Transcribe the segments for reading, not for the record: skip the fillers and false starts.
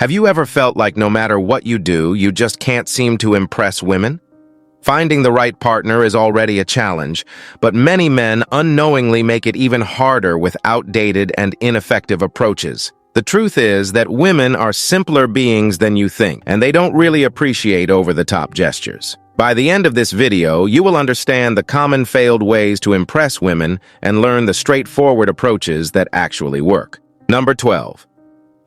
Have you ever felt like no matter what you do, you just can't seem to impress women? Finding the right partner is already a challenge, but many men unknowingly make it even harder with outdated and ineffective approaches. The truth is that women are simpler beings than you think, and they don't really appreciate over-the-top gestures. By the end of this video, you will understand the common failed ways to impress women and learn the straightforward approaches that actually work. Number 12.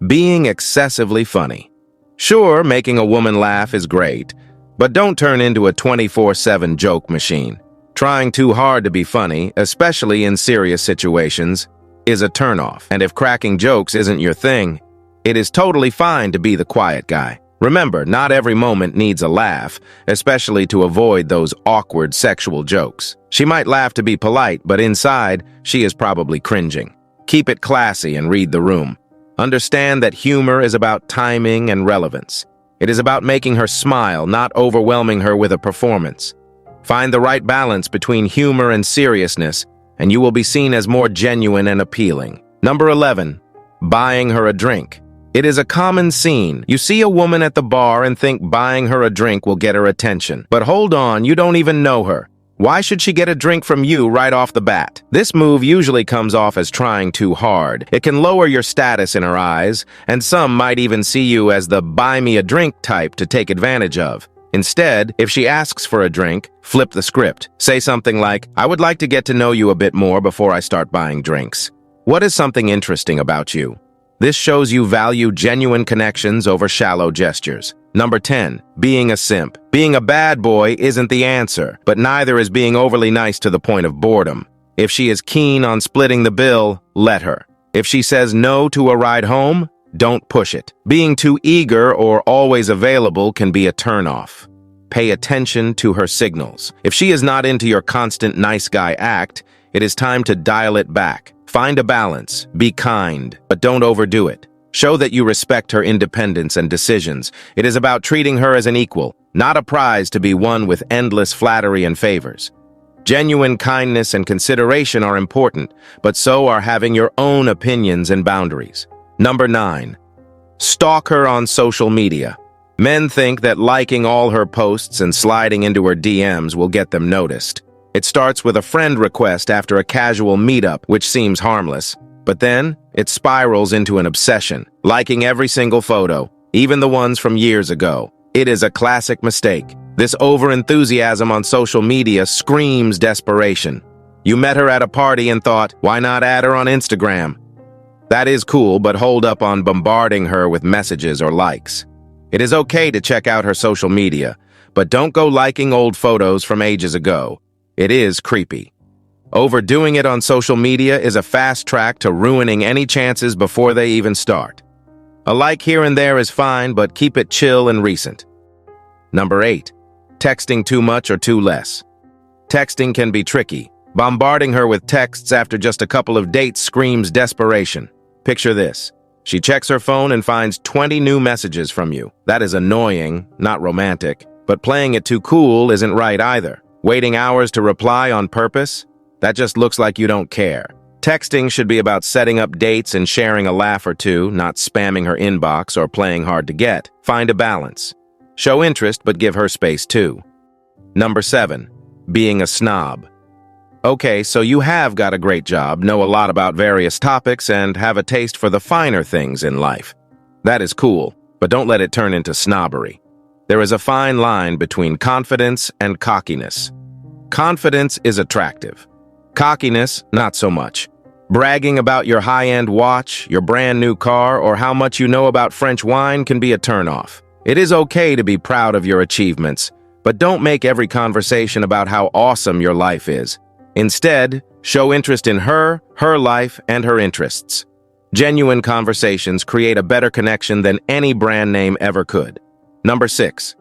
Being excessively funny. Sure, making a woman laugh is great, but don't turn into a 24/7 joke machine. Trying too hard to be funny, especially in serious situations, is a turnoff. And if cracking jokes isn't your thing, it is totally fine to be the quiet guy. Remember, not every moment needs a laugh, especially to avoid those awkward sexual jokes. She might laugh to be polite, but inside, she is probably cringing. Keep it classy and read the room. Understand that humor is about timing and relevance. It is about making her smile, not overwhelming her with a performance. Find the right balance between humor and seriousness, and you will be seen as more genuine and appealing. Number 11. Buying her a drink. It is a common scene. You see a woman at the bar and think buying her a drink will get her attention. But hold on, you don't even know her. Why should she get a drink from you right off the bat? This move usually comes off as trying too hard. It can lower your status in her eyes, and some might even see you as the buy me a drink type to take advantage of. Instead, if she asks for a drink, flip the script. Say something like, "I would like to get to know you a bit more before I start buying drinks. What is something interesting about you?" This shows you value genuine connections over shallow gestures. Number 10. Being a simp. Being a bad boy isn't the answer, but neither is being overly nice to the point of boredom. If she is keen on splitting the bill, let her. If she says no to a ride home, don't push it. Being too eager or always available can be a turnoff. Pay attention to her signals. If she is not into your constant nice guy act, it is time to dial it back. Find a balance. Be kind, but don't overdo it. Show that you respect her independence and decisions. It is about treating her as an equal, not a prize to be won with endless flattery and favors. Genuine kindness and consideration are important, but so are having your own opinions and boundaries. Number 9. Stalk her on social media. Men think that liking all her posts and sliding into her DMs will get them noticed. It starts with a friend request after a casual meetup, which seems harmless. But then, it spirals into an obsession, liking every single photo, even the ones from years ago. It is a classic mistake. This overenthusiasm on social media screams desperation. You met her at a party and thought, why not add her on Instagram? That is cool, but hold up on bombarding her with messages or likes. It is okay to check out her social media, but don't go liking old photos from ages ago. It is creepy. Overdoing it on social media is a fast track to ruining any chances before they even start. A like here and there is fine, but keep it chill and recent. Number 8. Texting too much or too less. Texting can be tricky. Bombarding her with texts after just a couple of dates screams desperation. Picture this. She checks her phone and finds 20 new messages from you. That is annoying, not romantic, but playing it too cool isn't right either. Waiting hours to reply on purpose? That just looks like you don't care. Texting should be about setting up dates and sharing a laugh or two, not spamming her inbox or playing hard to get. Find a balance. Show interest, but give her space too. Number 7. Being a snob. Okay, so you have got a great job, know a lot about various topics, and have a taste for the finer things in life. That is cool, but don't let it turn into snobbery. There is a fine line between confidence and cockiness. Confidence is attractive. Cockiness, not so much. Bragging about your high-end watch, your brand new car, or how much you know about French wine can be a turnoff. It is okay to be proud of your achievements, but don't make every conversation about how awesome your life is. Instead, show interest in her life, and her interests. Genuine conversations create a better connection than any brand name ever could. Number 6.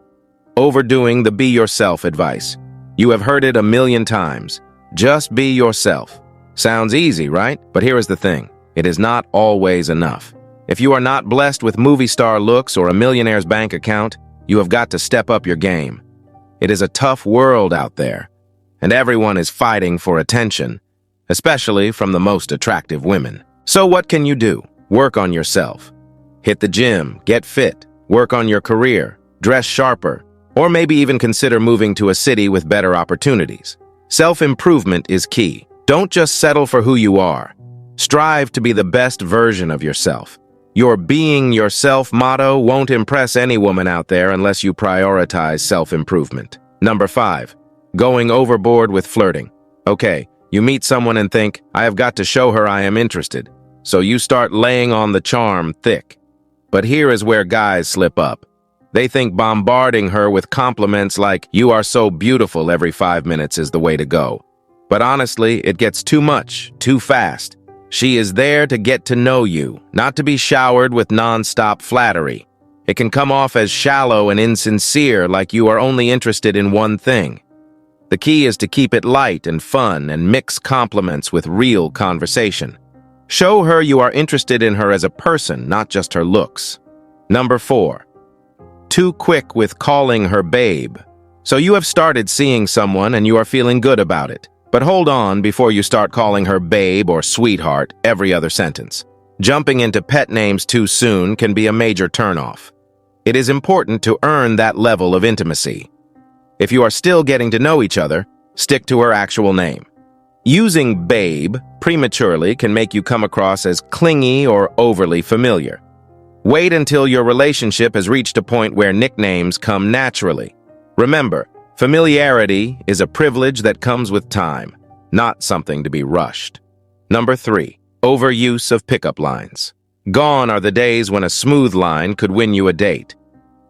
Overdoing the be yourself advice. You have heard it a million times. Just be yourself. Sounds easy, right? But here is the thing. It is not always enough. If you are not blessed with movie star looks or a millionaire's bank account, you have got to step up your game. It is a tough world out there, and everyone is fighting for attention, especially from the most attractive women. So what can you do? Work on yourself. Hit the gym, get fit, work on your career, dress sharper, or maybe even consider moving to a city with better opportunities. Self-improvement is key. Don't just settle for who you are. Strive to be the best version of yourself. Your being yourself motto won't impress any woman out there unless you prioritize self-improvement. Number 5, going overboard with flirting. Okay, you meet someone and think, I have got to show her I am interested. So you start laying on the charm thick. But here is where guys slip up. They think bombarding her with compliments like, you are so beautiful every 5 minutes is the way to go. But honestly, it gets too much, too fast. She is there to get to know you, not to be showered with non-stop flattery. It can come off as shallow and insincere, like you are only interested in one thing. The key is to keep it light and fun and mix compliments with real conversation. Show her you are interested in her as a person, not just her looks. Number 4, too quick with calling her babe. So you have started seeing someone and you are feeling good about it. But hold on before you start calling her babe or sweetheart every other sentence. Jumping into pet names too soon can be a major turnoff. It is important to earn that level of intimacy. If you are still getting to know each other, stick to her actual name. Using babe prematurely can make you come across as clingy or overly familiar. Wait until your relationship has reached a point where nicknames come naturally. Remember, familiarity is a privilege that comes with time, not something to be rushed. Number 3, overuse of pickup lines. Gone are the days when a smooth line could win you a date.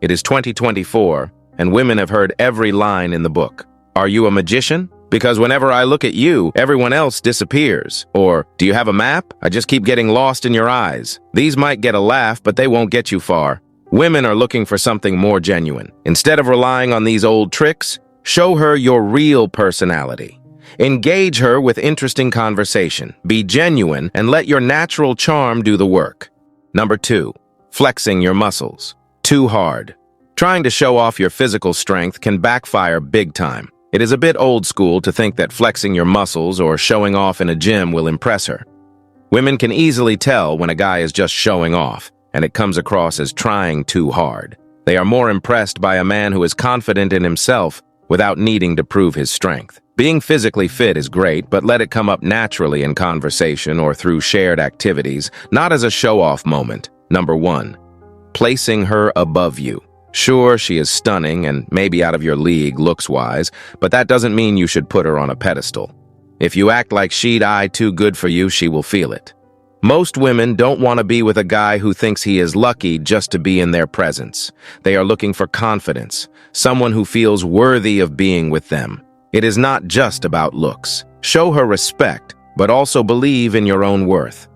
It is 2024, and women have heard every line in the book. Are you a magician? Because whenever I look at you, everyone else disappears. Or, do you have a map? I just keep getting lost in your eyes. These might get a laugh, but they won't get you far. Women are looking for something more genuine. Instead of relying on these old tricks, show her your real personality. Engage her with interesting conversation. Be genuine and let your natural charm do the work. Number 2, flexing your muscles. Too hard. Trying to show off your physical strength can backfire big time. It is a bit old school to think that flexing your muscles or showing off in a gym will impress her. Women can easily tell when a guy is just showing off, and it comes across as trying too hard. They are more impressed by a man who is confident in himself without needing to prove his strength. Being physically fit is great, but let it come up naturally in conversation or through shared activities, not as a show-off moment. Number 1, placing her above you. Sure, she is stunning and maybe out of your league looks-wise, but that doesn't mean you should put her on a pedestal. If you act like she'd eye too good for you, she will feel it. Most women don't want to be with a guy who thinks he is lucky just to be in their presence. They are looking for confidence, someone who feels worthy of being with them. It is not just about looks. Show her respect, but also believe in your own worth.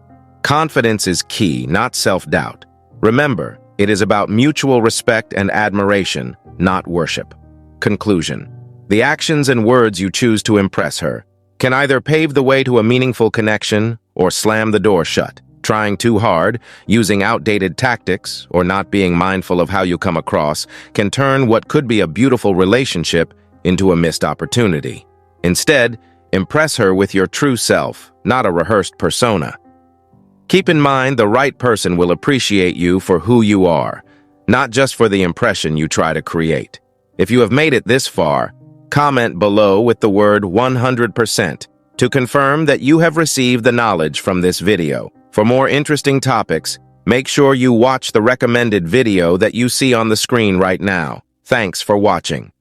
Confidence is key, not self-doubt. Remember, it is about mutual respect and admiration, not worship. Conclusion. The actions and words you choose to impress her can either pave the way to a meaningful connection or slam the door shut. Trying too hard, using outdated tactics, or not being mindful of how you come across can turn what could be a beautiful relationship into a missed opportunity. Instead, impress her with your true self, not a rehearsed persona. Keep in mind the right person will appreciate you for who you are, not just for the impression you try to create. If you have made it this far, comment below with the word 100% to confirm that you have received the knowledge from this video. For more interesting topics, make sure you watch the recommended video that you see on the screen right now. Thanks for watching.